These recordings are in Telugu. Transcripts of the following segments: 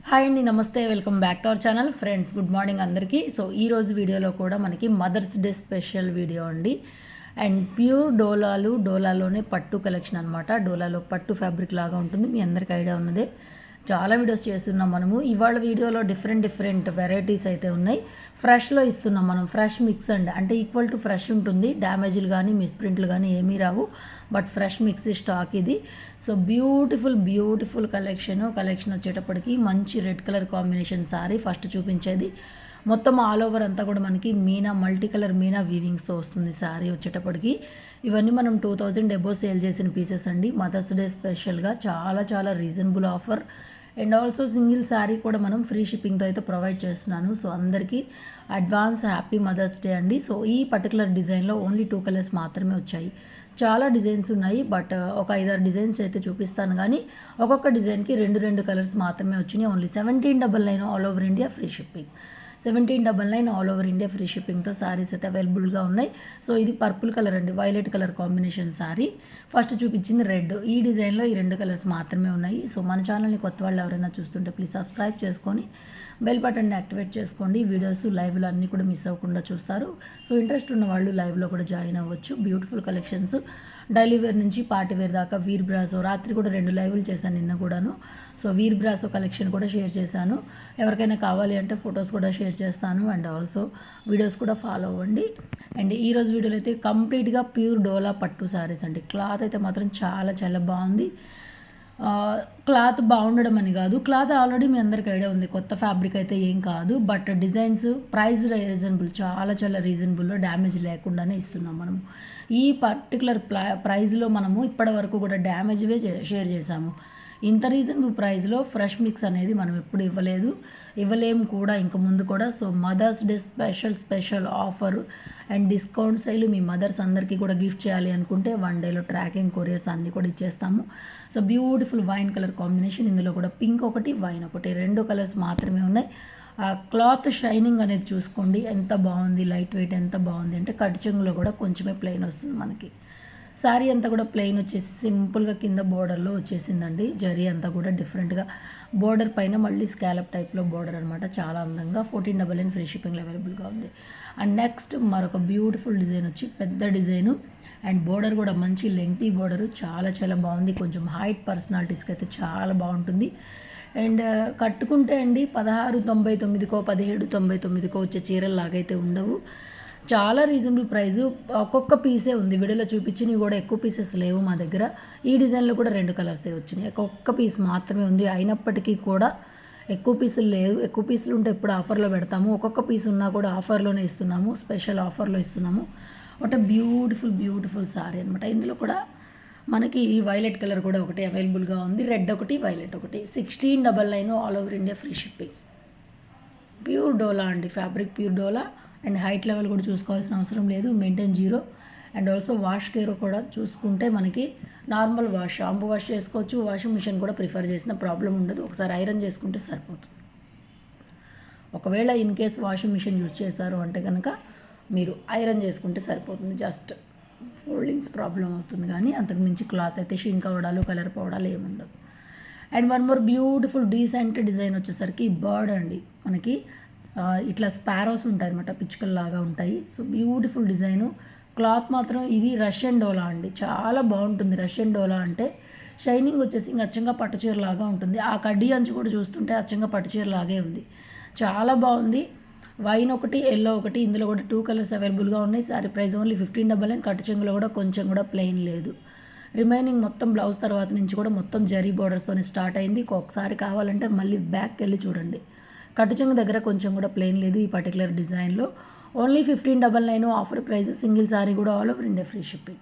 హాయ్ అండి, నమస్తే, welcome back to our channel. Friends, good morning అందరికీ. సో ఈరోజు వీడియోలో కూడా మనకి మదర్స్ డే స్పెషల్ వీడియో అండి. అండ్ ప్యూర్ డోలాలోనే పట్టు కలెక్షన్ అనమాట. డోలాలో పట్టు ఫ్యాబ్రిక్ లాగా ఉంటుంది, మీ అందరికీ ఐడియా ఉన్నదే. చాలా వీడియోస్ చేస్తున్నాం మనము. ఇవాళ వీడియోలో డిఫరెంట్ వెరైటీస్ అయితే ఉన్నాయి. ఫ్రెష్లో ఇస్తున్నాం మనం, ఫ్రెష్ మిక్స్ అండి, అంటే ఈక్వల్ టు ఫ్రెష్ ఉంటుంది. డ్యామేజ్లు కానీ మిస్ప్రింట్లు కానీ ఏమీ రావు, బట్ ఫ్రెష్ మిక్స్ స్టాక్ ఇది. సో బ్యూటిఫుల్ కలెక్షన్ వచ్చేటప్పటికి మంచి red colour combination sorry first చూపించేది. మొత్తం ఆల్ ఓవర్ అంతా కూడా మనకి మల్టీ కలర్ మీనా వీవింగ్స్తో వస్తుంది సారీ వచ్చేటప్పటికి. ఇవన్నీ మనం 2000 ఎబో సేల్ చేసిన పీసెస్ అండి. మదర్స్ డే స్పెషల్గా చాలా reasonable offer. And also single sari కూడా మనం ఫ్రీ షిప్పింగ్తో అయితే ప్రొవైడ్ చేస్తున్నాను. సో అందరికీ అడ్వాన్స్ హ్యాపీ మదర్స్ డే అండి. సో ఈ పర్టికులర్ డిజైన్లో ఓన్లీ 2 కలర్స్ మాత్రమే వచ్చాయి. చాలా డిజైన్స్ ఉన్నాయి, బట్ ఒక 5-6 డిజైన్స్ అయితే చూపిస్తాను. కానీ ఒక్కొక్క డిజైన్కి రెండు కలర్స్ మాత్రమే వచ్చినాయి. Only 1799 all over India free shipping. 1799 all over India free షిప్పింగ్తో శారీస్ అయితే అవైలబుల్గా ఉన్నాయి. సో ఇది పర్పుల్ కలర్ అండి, violet colour combination sari. First చూపించింది రెడ్. ఈ డిజైన్లో ఈ 2 కలర్స్ మాత్రమే ఉన్నాయి. సో మన ఛానల్ని కొత్త వాళ్ళు ఎవరైనా చూస్తుంటే ప్లీజ్ సబ్స్క్రైబ్ చేసుకొని బెల్ బటన్ని యాక్టివేట్ చేసుకోండి. వీడియోస్ లైవ్లో అన్నీ కూడా మిస్ అవ్వకుండా చూస్తారు. సో ఇంట్రెస్ట్ ఉన్న వాళ్ళు లైవ్లో కూడా జాయిన్ అవ్వచ్చు. బ్యూటిఫుల్ కలెక్షన్స్, డైలీ వేర్ నుంచి పార్టీ వేర్ దాకా. వీర్ బ్రాసో రాత్రి కూడా 2 లైవ్లు చేశాను నిన్న కూడాను. సో వీర్ బ్రాసో కలెక్షన్ కూడా షేర్ చేశాను. ఎవరికైనా కావాలి అంటే ఫొటోస్ కూడా షేర్ చేస్తాను. అండ్ ఆల్సో వీడియోస్ కూడా ఫాలో అవ్వండి. అండ్ ఈరోజు వీడియోలో అయితే కంప్లీట్గా ప్యూర్ డోలా పట్టు శారీస్ అండి. క్లాత్ అయితే మాత్రం చాలా బాగుంది. క్లాత్ బాగుండడం అని కాదు, క్లాత్ ఆల్రెడీ మీ అందరికీ ఐడియా ఉంది, కొత్త ఫ్యాబ్రిక్ అయితే ఏం కాదు. బట్ డిజైన్స్, ప్రైస్ రీజనబుల్, చాలా రీజనబుల్లో, డ్యామేజ్ లేకుండానే ఇస్తున్నాం మనము. ఈ పర్టికులర్ ప్రైస్లో మనము ఇప్పటి వరకు కూడా డ్యామేజ్వే షేర్ చేసాము. ఇంత రీజనబుల్ ప్రైస్లో ఫ్రెష్ మిక్స్ అనేది మనం ఎప్పుడు ఇవ్వలేము కూడా ఇంక ముందు కూడా. So mother's day special offer and discount sale మీ మదర్స్ అందరికీ కూడా గిఫ్ట్ చేయాలి అనుకుంటే 1 డేలో ట్రాకింగ్ కొరియర్స్ అన్నీ కూడా ఇచ్చేస్తాము. So beautiful wine colour combination, ఇందులో కూడా పింక్ ఒకటి, వైన్ ఒకటి, 2 కలర్స్ మాత్రమే ఉన్నాయి. క్లాత్ షైనింగ్ అనేది చూసుకోండి ఎంత బాగుంది, లైట్ వెయిట్ ఎంత బాగుంది అంటే కట్ చెంగులో కూడా కొంచెమే ప్లెయిన్ వస్తుంది మనకి. శారీ అంతా కూడా ప్లెయిన్ వచ్చేసి సింపుల్గా కింద బోర్డర్లో వచ్చేసిందండి. జరీ అంతా కూడా డిఫరెంట్గా, బోర్డర్ పైన మళ్ళీ స్కాలప్ టైప్లో బోర్డర్ అనమాట. చాలా అందంగా 1499 ఫ్రీ షిప్పింగ్లో అవైలబుల్గా ఉంది. అండ్ నెక్స్ట్ మరొక బ్యూటిఫుల్ డిజైన్ వచ్చి పెద్ద డిజైను, అండ్ బోర్డర్ కూడా మంచి లెంగ్తీ బోర్డరు, చాలా బాగుంది. కొంచెం హైట్ పర్సనాలిటీస్కి అయితే చాలా బాగుంటుంది. అండ్ కట్టుకుంటే అండి 1699కో 1799కో వచ్చే చీరలు లాగైతే ఉండవు. చాలా రీజనబుల్ ప్రైజు. ఒక్కొక్క పీసే ఉంది, వీడియోలో చూపించినవి కూడా ఎక్కువ పీసెస్ లేవు మా దగ్గర. ఈ డిజైన్లో కూడా 2 కలర్సే వచ్చినాయి, ఒక్కొక్క పీస్ మాత్రమే ఉంది. అయినప్పటికీ కూడా ఎక్కువ పీసులు లేవు. ఎక్కువ పీసులు ఉంటే ఎప్పుడు ఆఫర్లో పెడతాము, ఒక్కొక్క పీస్ ఉన్నా కూడా ఆఫర్లోనే ఇస్తున్నాము, స్పెషల్ ఆఫర్లో ఇస్తున్నాము. ఒకటే బ్యూటిఫుల్ సారీ అనమాట. ఇందులో కూడా మనకి వైలెట్ కలర్ కూడా ఒకటి అవైలబుల్గా ఉంది, రెడ్ ఒకటి, వైలెట్ ఒకటి. 1699 all over India free shipping. Pure dola అండి, fabric pure dola. And height level కూడా చూసుకోవాల్సిన అవసరం లేదు, maintain 0. And also wash care కూడా చూసుకుంటే మనకి నార్మల్ వాష్, షాంపూ వాష్ చేసుకోవచ్చు. వాషింగ్ మిషన్ కూడా ప్రిఫర్ చేసిన ప్రాబ్లం ఉండదు, ఒకసారి ఐరన్ చేసుకుంటే సరిపోతుంది. ఒకవేళ in case washing machine use చేశారు అంటే కనుక మీరు ఐరన్ చేసుకుంటే సరిపోతుంది. జస్ట్ ఫోల్డింగ్స్ ప్రాబ్లం అవుతుంది, కానీ అంతకుమించి క్లాత్ అయితే షింక్ అవ్వడాలు, కలర్ పోవడాలు ఏముండదు. And one more beautiful decent design వచ్చేసరికి బర్డ్ అండి. మనకి ఇట్లా స్పారోస్ ఉంటాయి అనమాట, పిచ్చుకల్లాగా ఉంటాయి. So beautiful design. క్లాత్ మాత్రం ఇది రష్యన్ డోలా అండి, చాలా బాగుంటుంది. రష్యన్ డోలా అంటే షైనింగ్ వచ్చేసి ఇంక అచ్చంగా పట్టుచీర లాగా ఉంటుంది. ఆ కడ్డీ అంచు కూడా చూస్తుంటే అచ్చంగా పట్టుచీర లాగే ఉంది, చాలా బాగుంది. వైన్ ఒకటి, ఎల్లో ఒకటి, ఇందులో కూడా 2 కలర్స్ అవైలబుల్గా ఉన్నాయి. Sorry price only 1599. కట్టు చెంగులో కూడా కొంచెం కూడా ప్లెయిన్ లేదు. రిమైనింగ్ మొత్తం బ్లౌజ్ తర్వాత నుంచి కూడా మొత్తం జరీ బోర్డర్స్తోనే స్టార్ట్ అయింది. ఒకసారి కావాలంటే మళ్ళీ బ్యాక్కి వెళ్ళి చూడండి, కట్టుచెంగు దగ్గర కొంచెం కూడా ప్లెయిన్ లేదు ఈ పర్టికులర్ డిజైన్లో. Only 1599 offer price. Single sari కూడా all over India free shipping.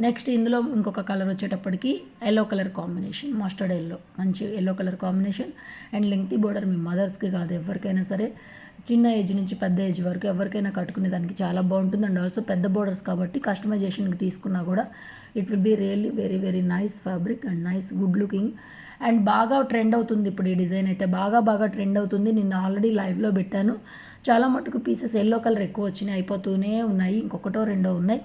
Next ఇందులో ఇంకొక కలర్ వచ్చేటప్పటికి yellow colour combination, mustard yellow, మంచి yellow colour combination. And lengthy border మీ మదర్స్కి కాదు, ఎవరికైనా సరే, చిన్న ఏజ్ నుంచి పెద్ద ఏజ్ వరకు ఎవరికైనా కట్టుకునే దానికి చాలా బాగుంటుంది. అండ్ ఆల్సో పెద్ద బోర్డర్స్ కాబట్టి కస్టమైజేషన్కి తీసుకున్నా కూడా it will be really very nice fabric and nice good looking. And బాగా ట్రెండ్ అవుతుంది ఇప్పుడు ఈ డిజైన్ అయితే, బాగా ట్రెండ్ అవుతుంది. నిన్న ఆల్రెడీ లైవ్లో పెట్టాను. చాలా మటుకు పీసెస్ ఎల్లో కలర్ ఎక్కువ వచ్చినాయి, అయిపోతూనే ఉన్నాయి, ఇంకొకటో రెండో ఉన్నాయి.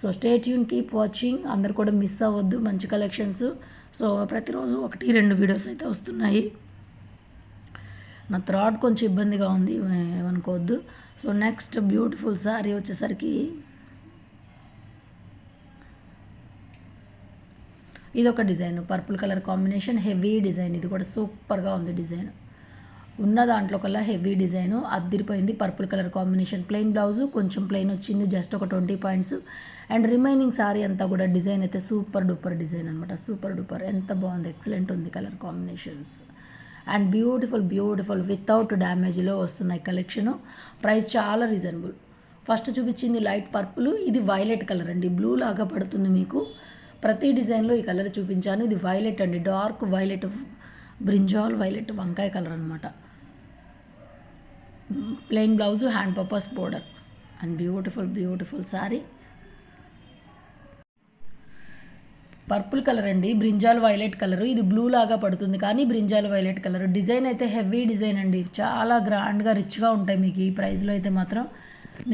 So stay tune, keep watching. అందరు కూడా మిస్ అవ్వద్దు, మంచి కలెక్షన్స్. సో ప్రతిరోజు 1-2 వీడియోస్ అయితే వస్తున్నాయి. నా థ్రాట్ కొంచెం ఇబ్బందిగా ఉంది, ఏమనుకోవద్దు. సో నెక్స్ట్ బ్యూటిఫుల్ శారీ వచ్చేసరికి ఇది ఒక design, purple colour combination, heavy design. ఇది కూడా సూపర్గా ఉంది డిజైన్. ఉన్న దాంట్లో కల్లా హెవీ డిజైను అద్దిరిపోయింది. Purple colour combination, plain blouse, కొంచెం ప్లెయిన్ వచ్చింది, జస్ట్ ఒక 20 పాయింట్స్. అండ్ రిమైనింగ్ సారీ అంతా కూడా డిజైన్ అయితే సూపర్ డూపర్ డిజైన్ అనమాట. సూపర్ డూపర్, ఎంత బాగుంది, ఎక్సలెంట్ ఉంది colour combinations. And beautiful beautiful without డ్యామేజ్లో వస్తున్నాయి కలెక్షను. ప్రైస్ చాలా రీజనబుల్. ఫస్ట్ చూపించింది లైట్ పర్పుల్, ఇది వైలెట్ కలర్ అండి, బ్లూ లాగా పడుతుంది మీకు. ప్రతి డిజైన్లో ఈ కలర్ చూపించాను. ఇది వైలెట్ అండి, డార్క్ వైలెట్, బ్రింజాల్ వైలెట్, వంకాయ కలర్ అనమాట. Plain blouse, hand purpose border. And beautiful beautiful sari. Purple colour అండి, బ్రింజాల్ వైలెట్ కలర్. ఇది బ్లూ లాగా పడుతుంది కానీ బ్రింజాల్ వైలెట్ కలర్. డిజైన్ అయితే హెవీ డిజైన్ అండి, చాలా గ్రాండ్గా రిచ్గా ఉంటాయి మీకు. ఈ ప్రైస్లో అయితే మాత్రం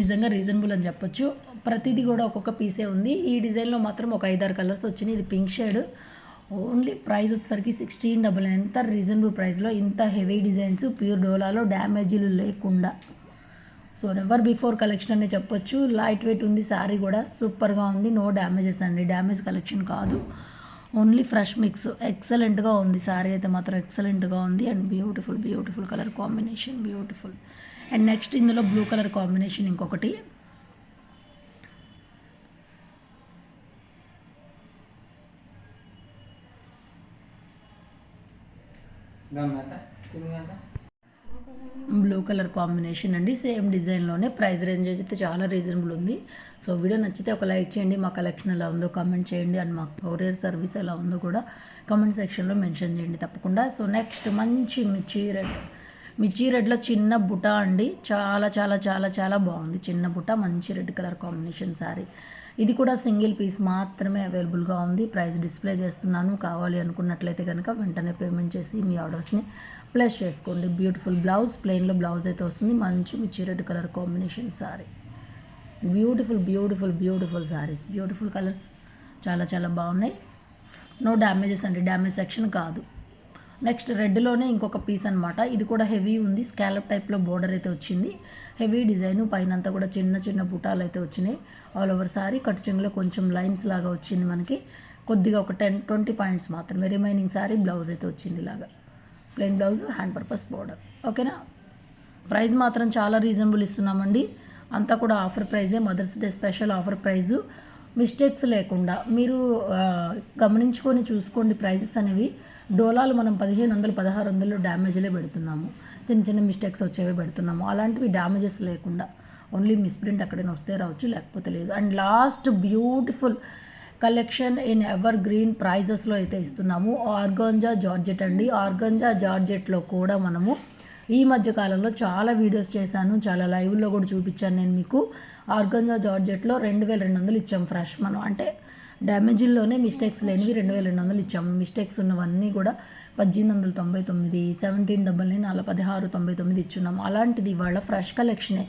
నిజంగా రీజనబుల్ అని చెప్పొచ్చు. ప్రతిదీ కూడా ఒక్కొక్క పీసే ఉంది. ఈ డిజైన్లో మాత్రం ఒక 5-6 కలర్స్ వచ్చినాయి. ఇది పింక్ షేడ్. ఓన్లీ ప్రైస్ వచ్చేసరికి 1699. ఎంత రీజనబుల్ ప్రైస్లో ఇంత హెవీ డిజైన్స్, ప్యూర్ డోలాలో, డ్యామేజీలు లేకుండా. సో నెవర్ బిఫోర్ కలెక్షన్ అనే చెప్పొచ్చు. లైట్ వెయిట్ ఉంది, శారీ కూడా సూపర్గా ఉంది, నో డ్యామేజెస్ అండి, డ్యామేజ్ కలెక్షన్ కాదు, ఓన్లీ ఫ్రెష్ మిక్స్. ఎక్సలెంట్గా ఉంది శారీ అయితే మాత్రం, ఎక్సలెంట్గా ఉంది. And beautiful beautiful colour combination, beautiful. And next ఇందులో బ్లూ కలర్ కాంబినేషన్ ఇంకొకటి. బ్లూ కలర్ కాంబినేషన్ అండి, సేమ్ డిజైన్లోనే. ప్రైస్ రేంజ్ అయితే చాలా రీజనబుల్ ఉంది. సో వీడియో నచ్చితే ఒక లైక్ చేయండి, మా కలెక్షన్ ఎలా ఉందో కామెంట్ చేయండి, అండ్ మా కొరియర్ సర్వీస్ ఎలా ఉందో కూడా కామెంట్ సెక్షన్లో మెన్షన్ చేయండి తప్పకుండా. సో నెక్స్ట్ మంచి మిర్చి రెడ్లో చిన్న బుట్ట అండి, చాలా చాలా చాలా చాలా బాగుంది. చిన్న బుట్ట, మంచి రెడ్ కలర్ కాంబినేషన్ శారీ. ఇది కూడా సింగిల్ పీస్ మాత్రమే అవైలబుల్గా ఉంది. ప్రైస్ డిస్ప్లే చేస్తున్నాను, కావాలి అనుకున్నట్లయితే కనుక వెంటనే పేమెంట్ చేసి మీ ఆర్డర్స్ని ప్లేస్ చేసుకోండి. బ్యూటిఫుల్ బ్లౌజ్, ప్లెయిన్లో బ్లౌజ్ అయితే వస్తుంది. మంచి మిర్చి red colour combination sari. Beautiful beautiful beautiful saris, beautiful colours, చాలా చాలా బాగున్నాయి. నో డ్యామేజెస్ అండి, డ్యామేజ్ సెక్షన్ కాదు. నెక్స్ట్ రెడ్లోనే ఇంకొక పీస్ అనమాట. ఇది కూడా హెవీ ఉంది, స్కాలప్ టైప్లో బోర్డర్ అయితే వచ్చింది. హెవీ డిజైన్, పైన అంతా కూడా చిన్న చిన్న బుటాలు అయితే వచ్చినాయి. ఆల్ ఓవర్ సారీ కట్ చెంగులో కొంచెం లైన్స్ లాగా వచ్చింది మనకి, కొద్దిగా ఒక 10-20 పాయింట్స్ మాత్రమే. రిమైనింగ్ సారీ బ్లౌజ్ అయితే వచ్చింది ఇలాగా, plain blouse, hand purpose border. ఓకేనా. ప్రైస్ మాత్రం చాలా రీజనబుల్ ఇస్తున్నామండి, అంతా కూడా ఆఫర్ ప్రైజే, mother's day special offer price. Mistakes లేకుండా మీరు గమనించుకొని చూసుకోండి. ప్రైజెస్ అనేవి డోలాలు మనం 1500-1600 డ్యామేజ్లే పెడుతున్నాము, చిన్న చిన్న మిస్టేక్స్ వచ్చేవి పెడుతున్నాము. అలాంటివి డ్యామేజెస్ లేకుండా ఓన్లీ మిస్ప్రింట్ అక్కడైనా వస్తే రావచ్చు, లేకపోతే లేదు. And last beautiful collection in evergreen ప్రైజెస్లో అయితే ఇస్తున్నాము. ఆర్గాంజా జార్జెట్ అండి. ఆర్గాంజా జార్జెట్లో కూడా మనము ఈ మధ్య కాలంలో చాలా వీడియోస్ చేశాను, చాలా లైవ్లో కూడా చూపించాను నేను మీకు. ఆర్గాంజా జార్జెట్లో 2200 ఇచ్చాము ఫ్రెష్. మనం అంటే డ్యామేజీల్లోనే మిస్టేక్స్ లేనివి 2200 ఇచ్చాము. మిస్టేక్స్ ఉన్నవన్నీ కూడా 1899, 1799, అలా 1699 ఇచ్చున్నాము. అలాంటిది ఇవాళ ఫ్రెష్ కలెక్షనే.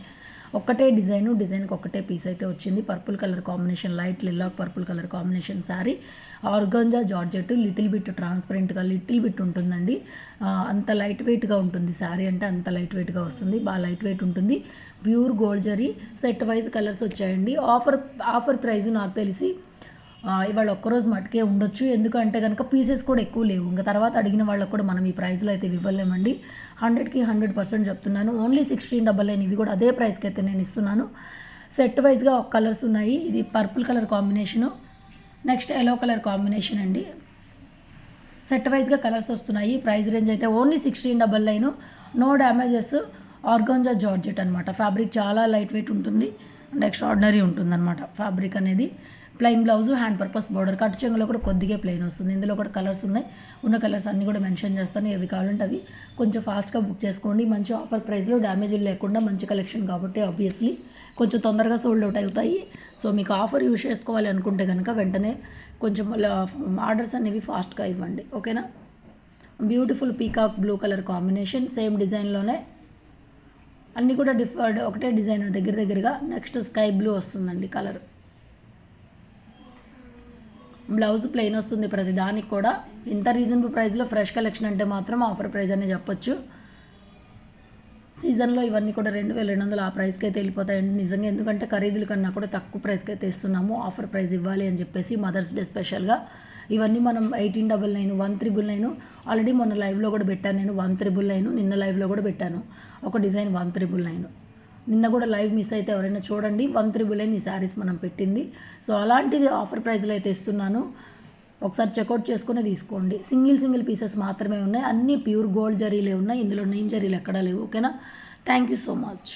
ఒక్కటే డిజైన్కి ఒక్కటే పీస్ అయితే వచ్చింది. Purple colour combination, light lilac purple colour combination sari. Organza georgette, little bit ట్రాన్స్పరెంట్గా లిటిల్ బిట్ ఉంటుందండి. అంత లైట్ వెయిట్గా ఉంటుంది శారీ, అంటే అంత లైట్ వెయిట్గా వస్తుంది, బాగా లైట్ వెయిట్ ఉంటుంది. Pure gold zari, set wise colours వచ్చాయండి. ఆఫర్ ప్రైస్ నాకు తెలిసి ఇవాళ ఒక్కరోజు మటుకే ఉండొచ్చు, ఎందుకంటే కనుక పీసెస్ కూడా ఎక్కువ లేవు. ఇంకా తర్వాత అడిగిన వాళ్ళకు కూడా మనం ఈ ప్రైస్లో అయితే ఇవ్వలేమండి. 100కి 100% చెప్తున్నాను. ఓన్లీ 1699, ఇవి కూడా అదే ప్రైస్కి అయితే నేను ఇస్తున్నాను. సెట్ వైజ్గా కలర్స్ ఉన్నాయి. ఇది purple colour combination, next yellow colour combination అండి. సెట్ వైజ్గా కలర్స్ వస్తున్నాయి. ప్రైస్ రేంజ్ అయితే only 1699, no damages. Organza georgette అనమాట. ఫ్యాబ్రిక్ చాలా లైట్ వెయిట్ ఉంటుంది అండ్ ఎక్స్ట్రాడినరీ ఉంటుంది అనమాట ఫ్యాబ్రిక్ అనేది. Plain blouse, hand purpose border. Cut చెంగులో కూడా కొద్దిగా ప్లెయిన్ వస్తుంది. ఇందులో కూడా కలర్స్ ఉన్నాయి, ఉన్న కలర్స్ అన్నీ కూడా మెన్షన్ చేస్తాను. ఏవి కావాలంటే అవి కొంచెం ఫాస్ట్గా బుక్ చేసుకోండి. మంచి ఆఫర్ ప్రైస్లో, డ్యామేజీలు లేకుండా మంచి కలెక్షన్ కాబట్టి ఆబ్వియస్లీ కొంచెం తొందరగా సోల్డ్ అవుట్ అవుతాయి. సో మీకు ఆఫర్ యూజ్ చేసుకోవాలి అనుకుంటే కనుక వెంటనే కొంచెం ఆర్డర్స్ అనేవి ఫాస్ట్గా ఇవ్వండి. ఓకేనా. Beautiful peacock blue colour combination, same డిజైన్లోనే అన్నీ కూడా ఒకటే డిజైన్ దగ్గరగా. నెక్స్ట్ స్కై బ్లూ వస్తుందండి కలర్. బ్లౌజ్ ప్లెయిన్ వస్తుంది ప్రతి దానికి కూడా. ఇంత రీజనబుల్ ప్రైస్లో ఫ్రెష్ కలెక్షన్ అంటే మాత్రం ఆఫర్ ప్రైస్ అనే చెప్పొచ్చు. సీజన్లో ఇవన్నీ కూడా 2200 ఆ ప్రైస్కి అయితే వెళ్ళిపోతాయండి నిజంగా. ఎందుకంటే ఖరీదుల కన్నా కూడా తక్కువ ప్రైస్కి అయితే ఇస్తున్నాము. ఆఫర్ ప్రైస్ ఇవ్వాలి అని చెప్పేసి మదర్స్ డే స్పెషల్గా ఇవన్నీ మనం 1899, 1399 ఆల్రెడీ మొన్న లైవ్లో కూడా పెట్టాను నేను 1399, నిన్న లైవ్లో కూడా పెట్టాను ఒక డిజైన్ 1399. నిన్న కూడా లైవ్ మిస్ అయితే ఎవరైనా చూడండి. 1399 ఈ శారీస్ మనం పెట్టింది. సో అలాంటిది ఆఫర్ ప్రైస్లో అయితే ఇస్తున్నాను. ఒకసారి చెక్అవుట్ చేసుకుని తీసుకోండి. సింగిల్ పీసెస్ మాత్రమే ఉన్నాయి. అన్నీ ప్యూర్ గోల్డ్ జరీలే ఉన్నాయి. ఇందులో నేమ్ జరీలు ఎక్కడా లేవు. ఓకేనా? Thank you so much.